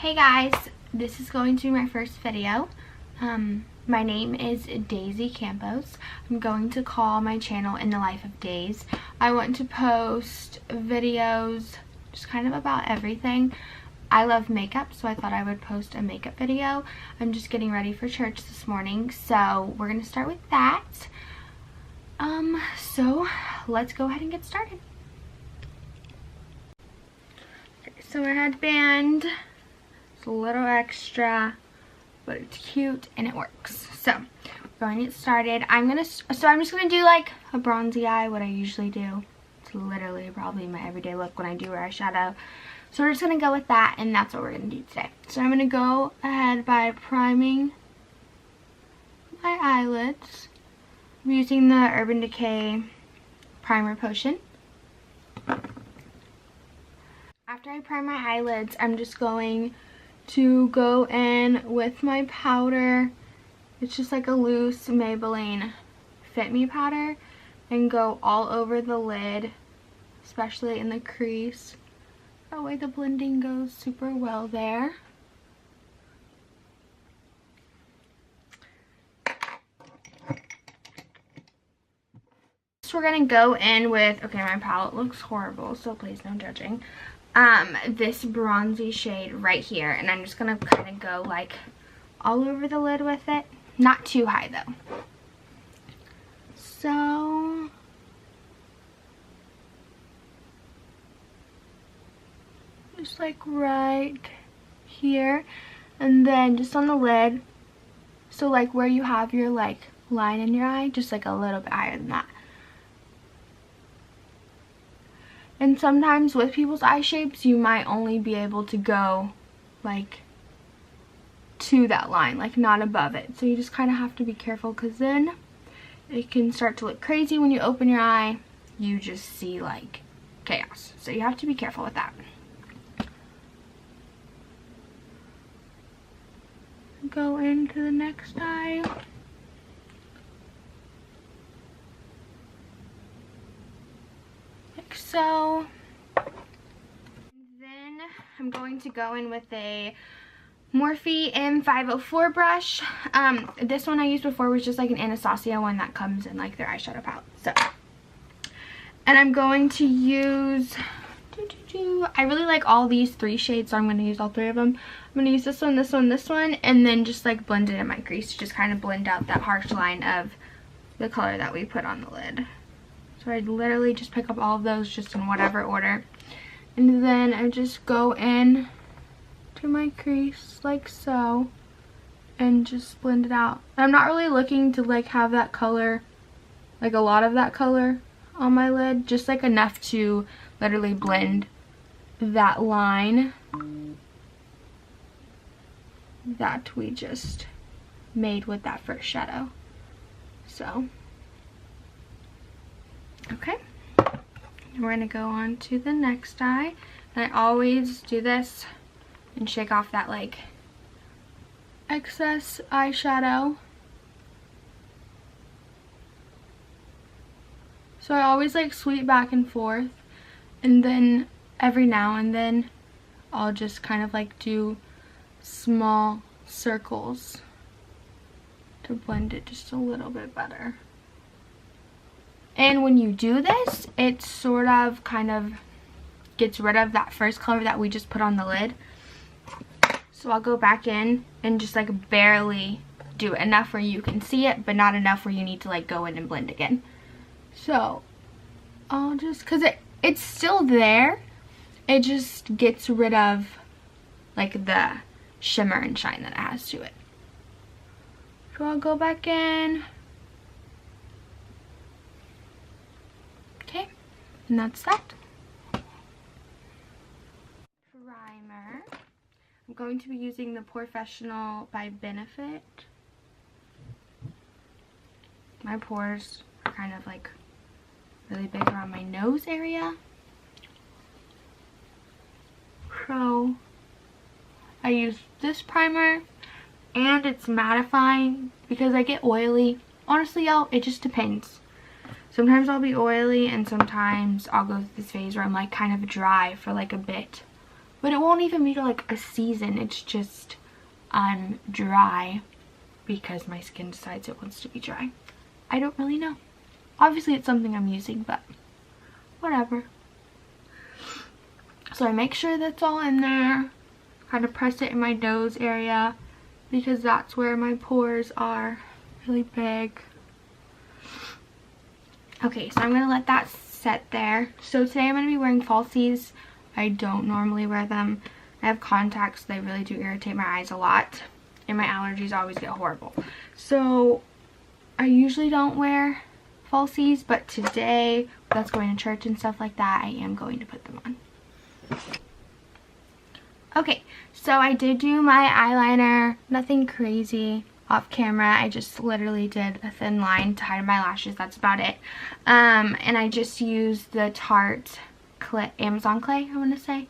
Hey guys, this is going to be my first video. My name is Daisy Campos. I'm going to call my channel In the Life of Days. I want to post videos just kind of about everything. I love makeup, so I thought I would post a makeup video. I'm just getting ready for church this morning, so we're going to start with that. So let's go ahead and get started. Okay, so our headband, a little extra, but it's cute and it works. So we're going to get started. I'm just gonna do like a bronzy eye, what I usually do. It's literally probably my everyday look when I do wear eyeshadow. So we're just gonna go with that, and that's what we're gonna do today. So I'm gonna go ahead by priming my eyelids. I'm using the Urban Decay Primer Potion. After I prime my eyelids, I'm just going to go in with my powder. It's just like a loose Maybelline Fit Me powder, and go all over the lid, especially in the crease. That way the blending goes super well there. So we're gonna go in with, okay, my palette looks horrible, so please no judging. This bronzy shade right here, and I'm just gonna kind of go like all over the lid with it. Not too high though. So just like right here, and then just on the lid, so like where you have your like line in your eye, just like a little bit higher than that. And sometimes with people's eye shapes, you might only be able to go like to that line, like not above it. So you just kind of have to be careful, because then it can start to look crazy when you open your eye. You just see like chaos. So you have to be careful with that. Go into the next eye. Like so. Then I'm going to go in with a Morphe M504 brush. This one I used before was just like an Anastasia one that comes in like their eyeshadow palette. So, and I'm going to use, I really like all these three shades, so I'm going to use all three of them. I'm going to use this one, this one, this one, and then just like blend it in my crease to just kind of blend out that harsh line of the color that we put on the lid. So I literally just pick up all of those just in whatever order, and then I just go in to my crease like so and just blend it out. I'm not really looking to like have that color, like a lot of that color on my lid, just like enough to literally blend that line that we just made with that first shadow. So okay, we're gonna go on to the next eye, and I always do this and shake off that like excess eyeshadow. So I always like sweep back and forth, and then every now and then I'll just kind of like do small circles to blend it just a little bit better. And when you do this, it sort of kind of gets rid of that first color that we just put on the lid. So I'll go back in and just like barely do it, enough where you can see it, but not enough where you need to like go in and blend again. So I'll just, because it's still there, it just gets rid of like the shimmer and shine that it has to it. So I'll go back in. Okay, and that's that. Primer. I'm going to be using the Porefessional by Benefit. My pores are kind of like really big around my nose area. So I use this primer, and it's mattifying because I get oily. Honestly, y'all, it just depends. Sometimes I'll be oily, and sometimes I'll go through this phase where I'm like kind of dry for like a bit but it won't even be to like a season. It's just I'm dry because my skin decides it wants to be dry. I don't really know. Obviously it's something I'm using, but whatever. So I make sure that's all in there. Kind of press it in my nose area because that's where my pores are really big. Okay, so I'm going to let that set there. So today I'm going to be wearing falsies. I don't normally wear them. I have contacts. They really do irritate my eyes a lot. And my allergies always get horrible. So I usually don't wear falsies, but today, that's going to church and stuff like that, I am going to put them on. Okay, so I did do my eyeliner, nothing crazy off camera. I just literally did a thin line to hide my lashes. That's about it. And I just used the Tarte clay, Amazon clay, I want to say.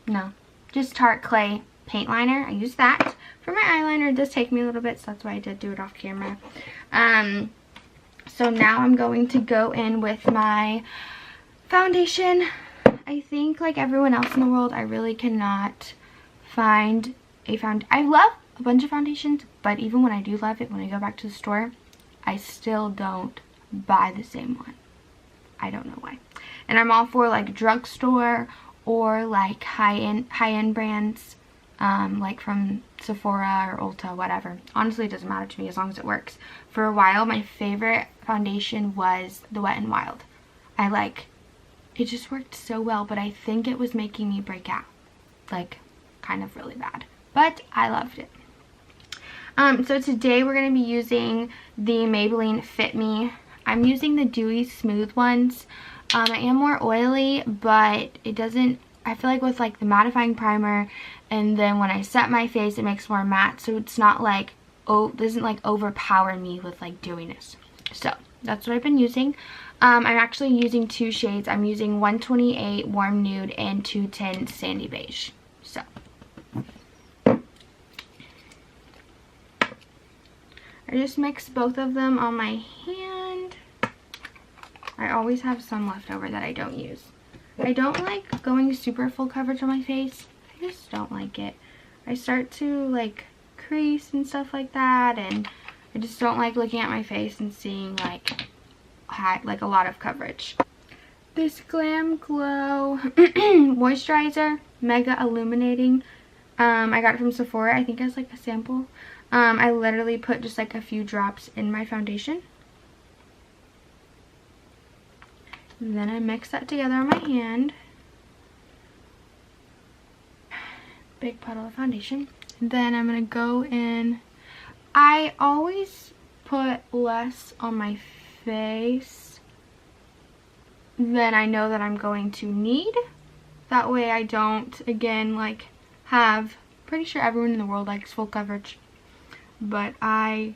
No, just Tarte clay paint liner. I used that for my eyeliner. It does take me a little bit, so that's why I did do it off camera. So now I'm going to go in with my foundation. I think like everyone else in the world, I really cannot find a I love a bunch of foundations, but even when I do love it, when I go back to the store, I still don't buy the same one. I don't know why. And I'm all for like drugstore or like high-end brands, like from Sephora or Ulta, whatever. Honestly, it doesn't matter to me as long as it works. For a while, my favorite foundation was the Wet n Wild. It just worked so well, but I think it was making me break out, like, kind of really bad. But I loved it. So today we're going to be using the Maybelline Fit Me. I'm using the Dewy Smooth ones. I am more oily, but it doesn't, I feel like with like the mattifying primer, and then when I set my face, it makes more matte, so it's not like, oh, it doesn't like overpower me with like dewiness. So that's what I've been using. I'm actually using two shades. I'm using 128 Warm Nude and 210 Sandy Beige. So I just mixed both of them on my hand. I always have some left over that I don't use. I don't like going super full coverage on my face. I just don't like it. I start to like crease and stuff like that, and I just don't like looking at my face and seeing like a lot of coverage. This Glam Glow moisturizer, mega illuminating. I got it from Sephora. I think as like a sample. I literally put just like a few drops in my foundation. And then I mix that together on my hand. Big puddle of foundation. And then I'm going to go in. I always put less on my face than I know that I'm going to need. That way I don't, again, like have, pretty sure everyone in the world likes full coverage. But I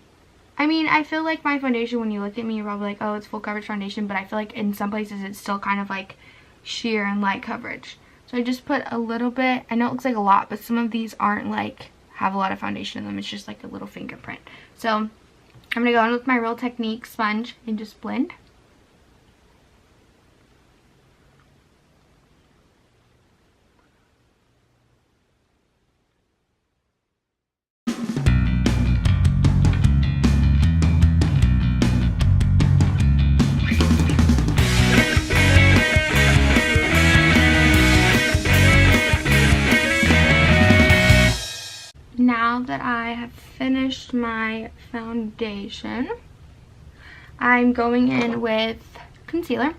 mean, I feel like my foundation, when you look at me, you're probably like, oh, it's full coverage foundation. But I feel like in some places it's still kind of like sheer and light coverage. So I just put a little bit. I know it looks like a lot, but some of these aren't like, have a lot of foundation in them. It's just like a little fingerprint. So I'm going to go in with my Real Technique sponge and just blend. Now that I have finished my foundation, I'm going in with concealer.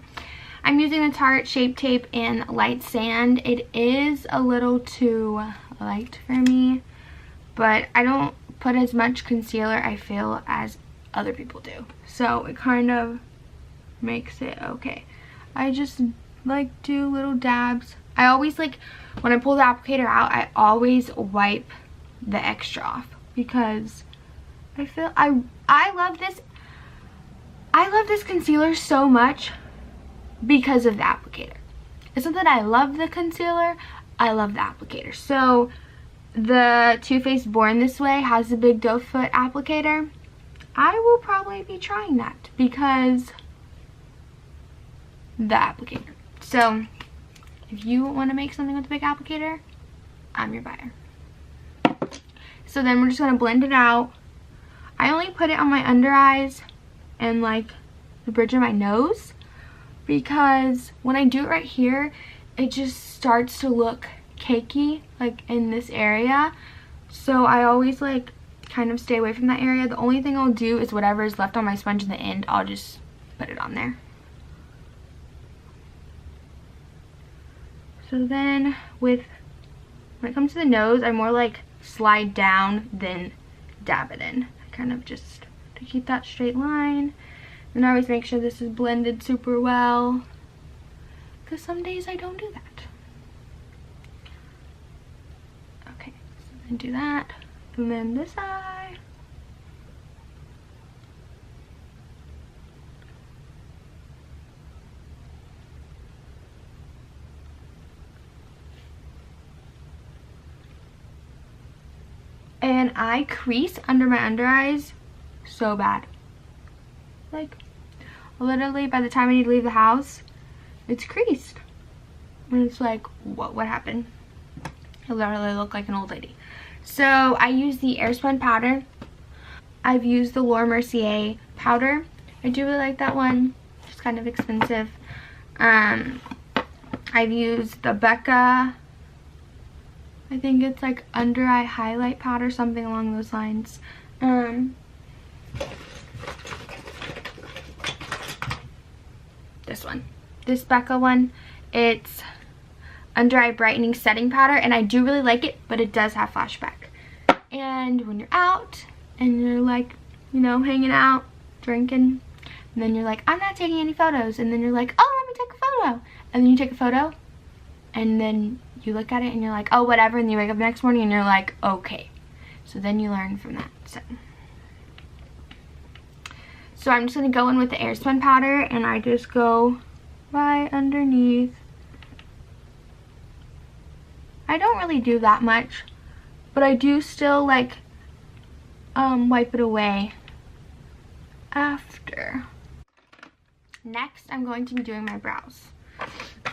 I'm using the Tarte Shape Tape in Light Sand. It is a little too light for me, but I don't put as much concealer, I feel, as other people do. So it kind of makes it okay. I just like do little dabs. I always like, when I pull the applicator out, I always wipe the extra off because I feel I love this. I love this concealer so much because of the applicator. It's not that I love the concealer, I love the applicator. So the Too Faced Born This Way has the big doe foot applicator. I will probably be trying that because the applicator. So If you want to make something with a big applicator, I'm your buyer. So then we're just going to blend it out. I only put it on my under eyes and like the bridge of my nose, because when I do it right here, it just starts to look cakey like in this area. So I always like kind of stay away from that area. The only thing I'll do is whatever is left on my sponge in the end, I'll just put it on there. So then when it comes to the nose, I more like slide down than dab it in. I kind of just to keep that straight line. And I always make sure this is blended super well, because some days I don't do that. Okay, so then do that. And then this eye. And I crease under my under eyes so bad. Like, literally by the time I need to leave the house, it's creased. And it's like, what happened? I literally look like an old lady. So I use the Airspun powder. I've used the Laura Mercier powder. I do really like that one. It's kind of expensive. I've used the Becca, I think it's like under eye highlight powder, something along those lines. This one, this Becca one, it's under eye brightening setting powder, and I do really like it, but it does have flashback. And when you're out and you're like, you know, hanging out, drinking, and then you're like, I'm not taking any photos, and then you're like, oh, let me take a photo, and then you take a photo, and then you look at it and you're like, oh, whatever, and you wake up the next morning and you're like, okay. So then you learn from that. So I'm just gonna go in with the Airspun powder, and I just go right underneath. I don't really do that much, but I do still like wipe it away after. Next, I'm going to be doing my brows.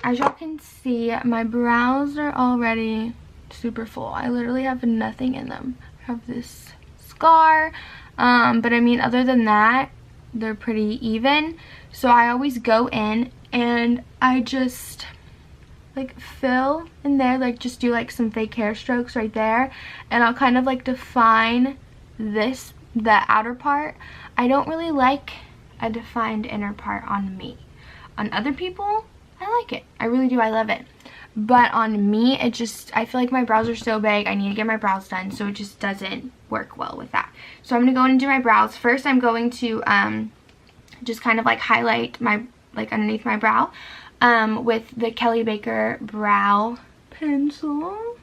As y'all can see, my brows are already super full. I literally have nothing in them. I have this scar, but I mean, other than that, they're pretty even. So I always go in and I just like fill in there, like just do like some fake hair strokes right there, and I'll kind of like define this, the outer part. I don't really like a defined inner part on me. On other people, I like it. I really do. I love it. But on me, it just, I feel like my brows are so big. I need to get my brows done, so it just doesn't work well with that. So I'm going to go in and do my brows. First, I'm going to just kind of like highlight my, like underneath my brow with the Kelly Baker brow pencil.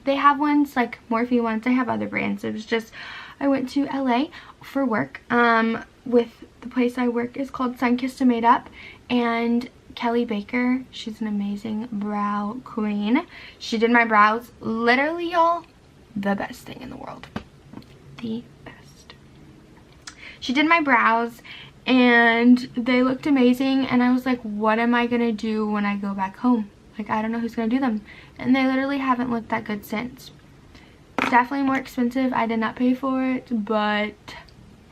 They have ones, like Morphe ones. They have other brands. It was just, I went to LA for work with the place I work is called Sunkissed Made Up, and Kelly Baker, she's an amazing brow queen. She did my brows, literally, y'all, the best thing in the world. The best. She did my brows and they looked amazing, and I was like, what am I gonna do when I go back home? Like, I don't know who's gonna do them. And they literally haven't looked that good since. It's definitely more expensive. I did not pay for it, but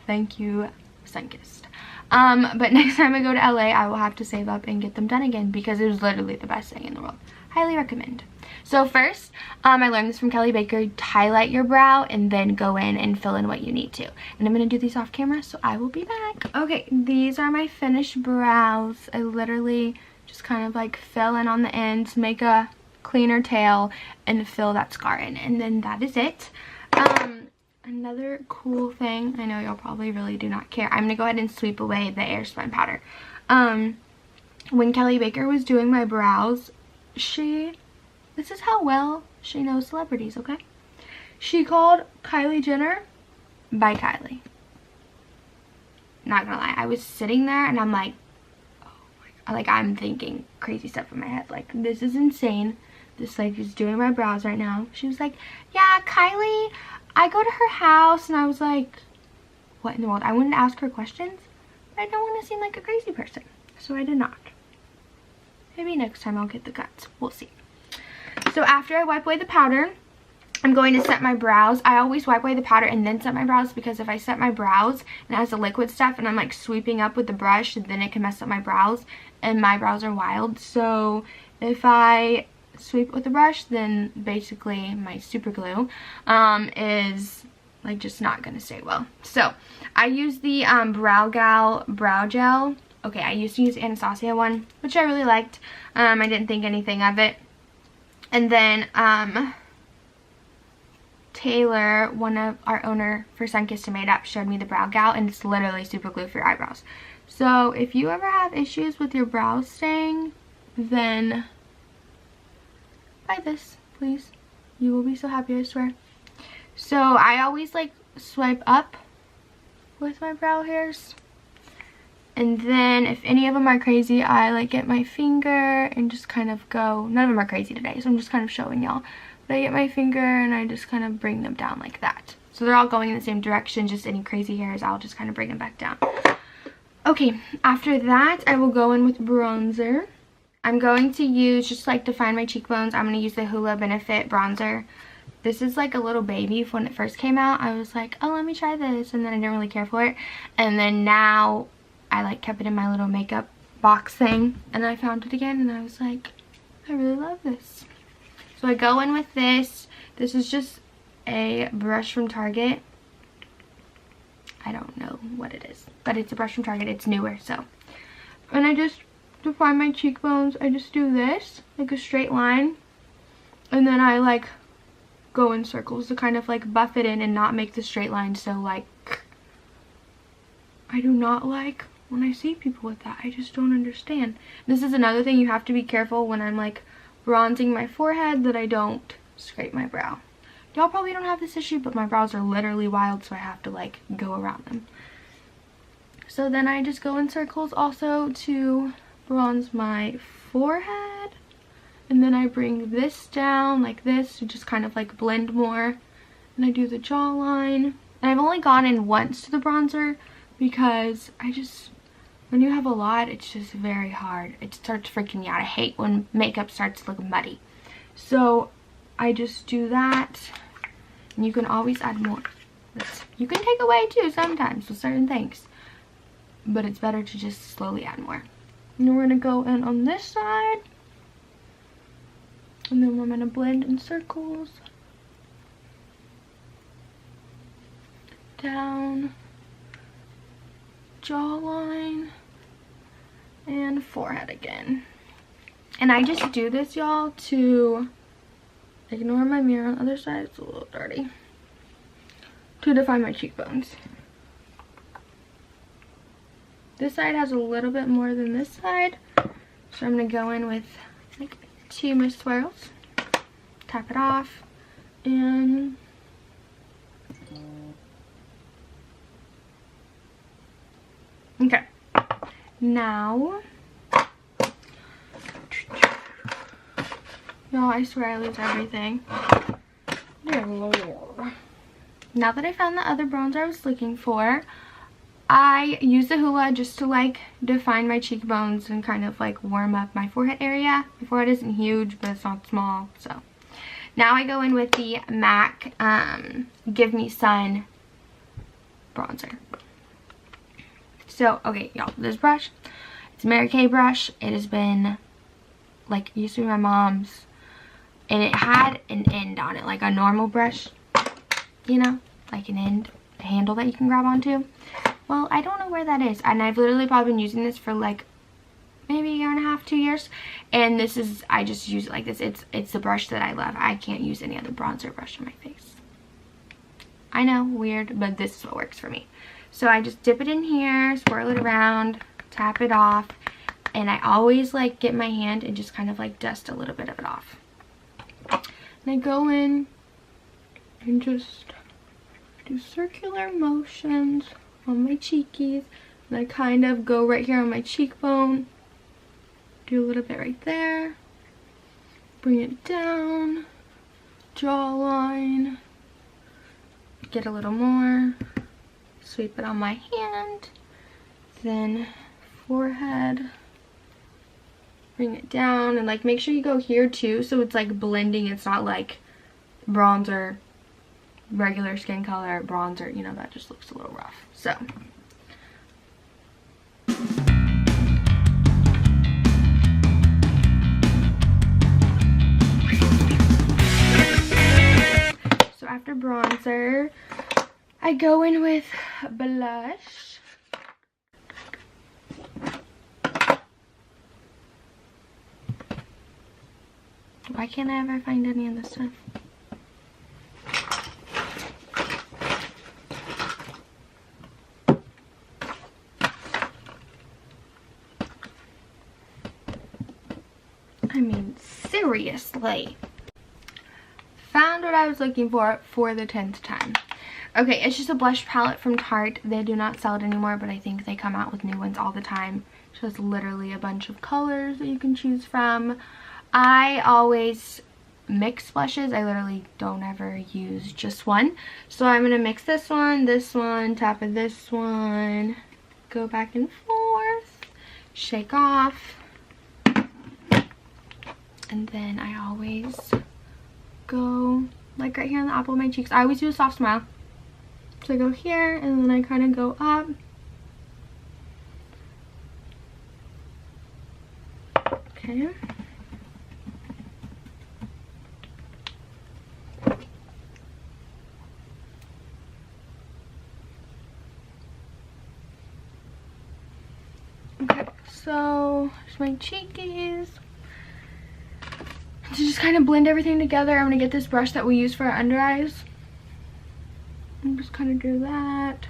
thank you, Sunkissed. But next time I go to LA, I will have to save up and get them done again, because it was literally the best thing in the world. Highly recommend. So first, I learned this from Kelly Baker, highlight your brow and then go in and fill in what you need to. And I'm going to do these off camera, so I will be back. Okay, these are my finished brows. I literally just kind of like fill in on the ends, make a cleaner tail, and fill that scar in. And then that is it. Another cool thing, I know y'all probably really do not care, I'm going to go ahead and sweep away the Airspun powder. When Kelly Baker was doing my brows, this is how well she knows celebrities, okay? She called Kylie Jenner by Kylie. Not gonna lie, I was sitting there and I'm like, oh my God, like I'm thinking crazy stuff in my head, like this is insane. This lady's doing my brows right now. She was like, yeah, Kylie, I go to her house, and I was like, what in the world? I wanted to ask her questions, but I don't want to seem like a crazy person, so I did not. maybe next time I'll get the guts. We'll see. So after I wipe away the powder, I'm going to set my brows. I always wipe away the powder and then set my brows, because if I set my brows and it has the liquid stuff and I'm like sweeping up with the brush, then it can mess up my brows, and my brows are wild. So if I sweep with the brush, then basically my super glue is like just not gonna stay well. So I use the Brow Gal brow gel. Okay, I used to use Anastasia one, which I really liked. I didn't think anything of it. And then Taylor, one of our owner for Sunkissed and Made Up, showed me the Brow Gal, and it's literally super glue for your eyebrows. So if you ever have issues with your brows staying, then buy this, please. You will be so happy, I swear. So I always like swipe up with my brow hairs, and then if any of them are crazy, I like get my finger and just kind of go. None of them are crazy today, so I'm just kind of showing y'all. But I get my finger and I just kind of bring them down like that. So they're all going in the same direction, just any crazy hairs, I'll just kind of bring them back down. Okay, after that, I will go in with bronzer. I'm going to use, just like define my cheekbones, I'm going to use the Hoola Benefit bronzer. This is like a little baby. When it first came out, I was like, oh, let me try this, and then I didn't really care for it. And then now, I like kept it in my little makeup box thing, and I found it again, and I was like, I really love this. So I go in with this. This is just a brush from Target. I don't know what it is, but it's a brush from Target. It's newer, so. And I just define my cheekbones. I just do this, like a straight line. And then I like go in circles to kind of like buff it in and not make the straight line so like. I do not like when I see people with that. I just don't understand. This is another thing, you have to be careful when I'm like bronzing my forehead that I don't scrape my brow. Y'all probably don't have this issue, but my brows are literally wild, so I have to like go around them. So then I just go in circles also to bronze my forehead, and then I bring this down like this to just kind of like blend more, and I do the jawline. And I've only gone in once to the bronzer because I just, when you have a lot, it's just very hard. It starts freaking me out. I hate when makeup starts to look muddy. So I just do that, and you can always add more. You can take away too sometimes with certain things, but it's better to just slowly add more. And then we're gonna go in on this side, and then we're gonna blend in circles down jawline and forehead again. And I just do this, y'all, to ignore my mirror on the other side, it's a little dirty, to define my cheekbones. This side has a little bit more than this side, so I'm gonna go in with like 2 mist swirls, tap it off, and okay. Now, y'all, I swear I lose everything. Dear Lord. Now that I found the other bronzer I was looking for, I use the Hoola just to like define my cheekbones and kind of like warm up my forehead area. My forehead isn't huge, but it's not small, so. Now I go in with the MAC Give Me Sun bronzer. So, okay, y'all, this brush, it's a Mary Kay brush. It has been, like, used to be my mom's, and it had an end on it, like a normal brush, you know, like an end, a handle that you can grab onto. Well, I don't know where that is, and I've literally probably been using this for, like, maybe 1.5 to 2 years, and this is, I just use it like this. It's the brush that I love. I can't use any other bronzer brush on my face. I know, weird, but this is what works for me. So I just dip it in here, swirl it around, tap it off, and I always like get my hand and just kind of like dust a little bit of it off. And I go in and just do circular motions on my cheekies. And I kind of go right here on my cheekbone, do a little bit right there, bring it down, jawline, get a little more. Sweep it on my hand, then forehead, bring it down, and like make sure you go here too so it's like blending. It's not like bronzer, regular skin color, bronzer, you know, that just looks a little rough. So after bronzer, I go in with blush. Why can't I ever find any of this stuff? I mean, seriously. Found what I was looking for the 10th time. Okay, it's just a blush palette from Tarte. They do not sell it anymore, but I think they come out with new ones all the time. It shows literally a bunch of colors that you can choose from. I always mix blushes. I literally don't ever use just one. So I'm going to mix this one, tap of this one, go back and forth, shake off. And then I always go like right here on the apple of my cheeks. I always do a soft smile. So I go here and then I kind of go up. Okay. Okay, so here's my cheekies. To just kind of blend everything together, I'm going to get this brush that we use for our under eyes. And just kind of do that.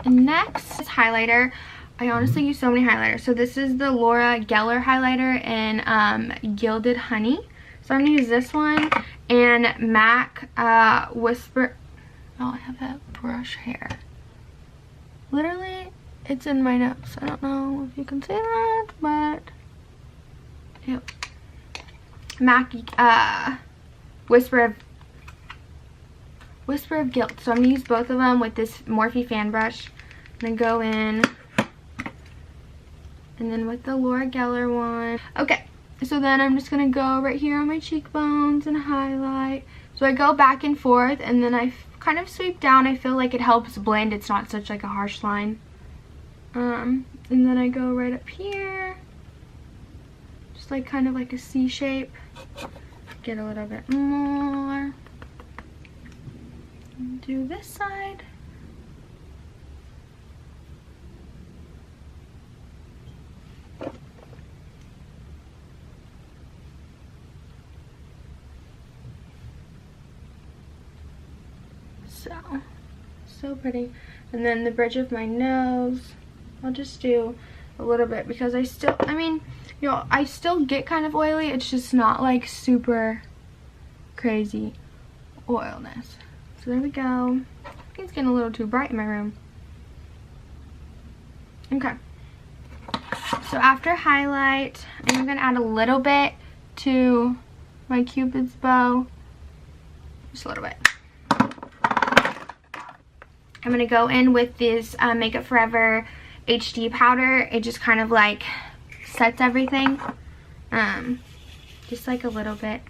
And next is highlighter. I honestly use so many highlighters. So this is the Laura Geller highlighter in Gilded Honey. So I'm going to use this one and MAC Whisper. Oh, I have that brush hair. Literally, it's in my nose. I don't know if you can see that, but ew. MAC Whisper of Guilt. So I'm gonna use both of them with this Morphe fan brush. I'm gonna go in, and then with the Laura Geller one. Okay, so then I'm just gonna go right here on my cheekbones and highlight. So I go back and forth, and then I kind of sweep down. I feel like it helps blend. It's not such like a harsh line. And then I go right up here, just like kind of like a C shape. Get a little bit more. Do this side. So pretty. And then the bridge of my nose, I'll just do a little bit because I mean, you know, I still get kind of oily. It's just not like super crazy oilness. So there we go. I think it's getting a little too bright in my room. Okay. So after highlight, I'm going to add a little bit to my Cupid's bow. Just a little bit. I'm going to go in with this Makeup Forever HD powder. It just kind of like sets everything. Just like a little bit.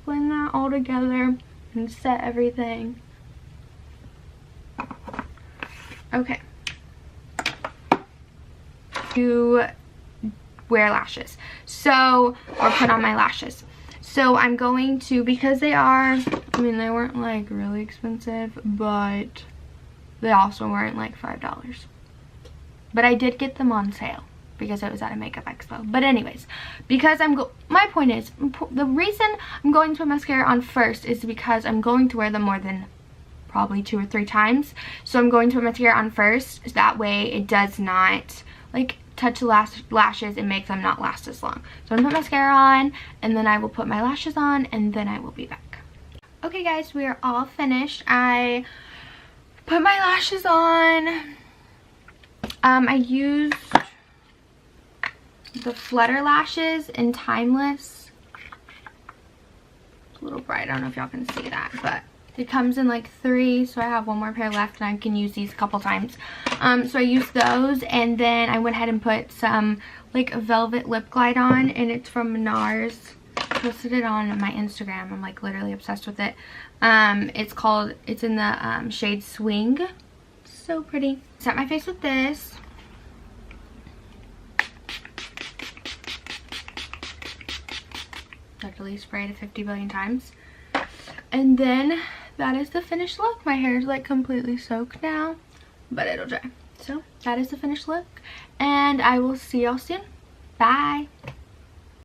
Blend that all together and set everything. Okay. To wear lashes. So, or put on my lashes. So I'm going to, because they are, I mean, they weren't like really expensive, but they also weren't like $5. But I did get them on sale because it was at a makeup expo. But anyways, because my point is, the reason I'm going to put mascara on first is because I'm going to wear them more than probably 2 or 3 times. So I'm going to put mascara on first. So that way it does not like touch the lashes and make them not last as long. So I'm gonna put mascara on, and then I will put my lashes on, and then I will be back. Okay guys, we are all finished. I put my lashes on. I used the Flutter lashes in Timeless. It's a little bright, I don't know if y'all can see that, but It comes in like 3, so I have one more pair left and I can use these a couple times. So I used those, and then I went ahead and put some like velvet lip glide on, and it's from NARS. I posted it on my Instagram. I'm like literally obsessed with it. It's in the shade Swing. So pretty. Set my face with this. Literally sprayed it 50 billion times. And then that is the finished look. My hair is like completely soaked now, but it'll dry. So that is the finished look, and I will see y'all soon. Bye.